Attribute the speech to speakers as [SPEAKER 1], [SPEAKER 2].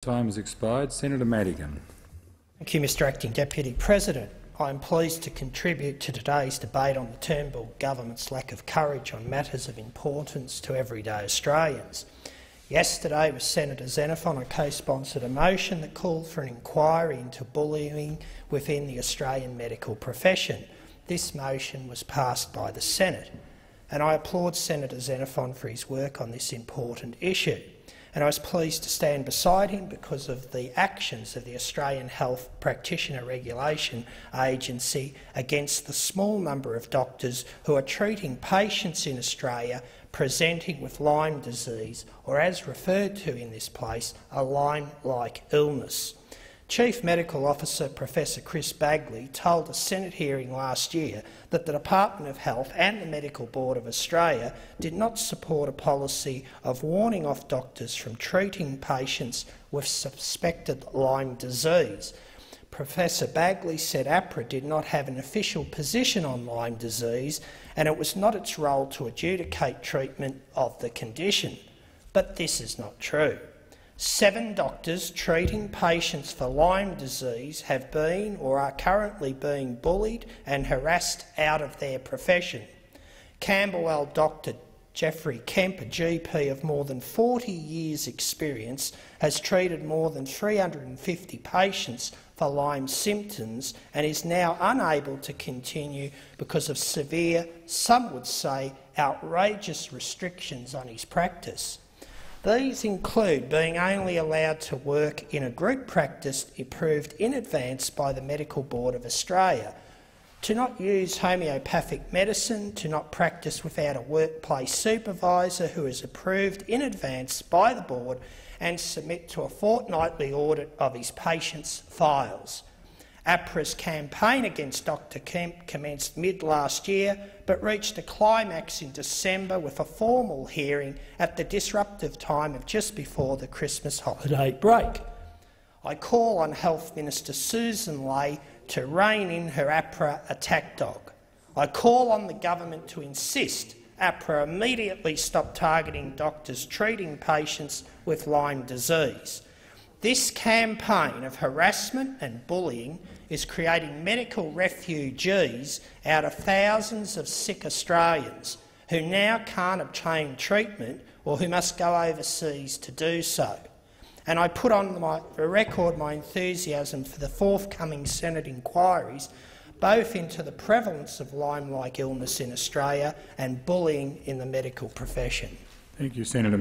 [SPEAKER 1] Time has expired. Senator Madigan.
[SPEAKER 2] Thank you, Mr Acting Deputy President. I am pleased to contribute to today's debate on the Turnbull government's lack of courage on matters of importance to everyday Australians. Yesterday, with Senator Xenophon, I co-sponsored a motion that called for an inquiry into bullying within the Australian medical profession. This motion was passed by the Senate, and I applaud Senator Xenophon for his work on this important issue. And I was pleased to stand beside him because of the actions of the Australian Health Practitioner Regulation Agency against the small number of doctors who are treating patients in Australia presenting with Lyme disease, or as referred to in this place, a Lyme-like illness. Chief Medical Officer Professor Chris Bagley told a Senate hearing last year that the Department of Health and the Medical Board of Australia did not support a policy of warning off doctors from treating patients with suspected Lyme disease. Professor Bagley said APRA did not have an official position on Lyme disease and it was not its role to adjudicate treatment of the condition. But this is not true. 7 doctors treating patients for Lyme disease have been or are currently being bullied and harassed out of their profession. Camberwell Dr Geoffrey Kemp, a GP of more than 40 years' experience, has treated more than 350 patients for Lyme symptoms and is now unable to continue because of severe, some would say outrageous restrictions on his practice. These include being only allowed to work in a group practice approved in advance by the Medical Board of Australia, to not use homeopathic medicine, to not practice without a workplace supervisor who is approved in advance by the board, and submit to a fortnightly audit of his patients' files. APRA's campaign against Dr Kemp commenced mid-last year but reached a climax in December with a formal hearing at the disruptive time of just before the Christmas holiday break. I call on Health Minister Susan Ley to rein in her APRA attack dog. I call on the government to insist APRA immediately stop targeting doctors treating patients with Lyme disease. This campaign of harassment and bullying is creating medical refugees out of thousands of sick Australians who now can't obtain treatment or who must go overseas to do so. And I put on the record my enthusiasm for the forthcoming Senate inquiries, both into the prevalence of Lyme-like illness in Australia and bullying in the medical profession.
[SPEAKER 1] Thank you, Senator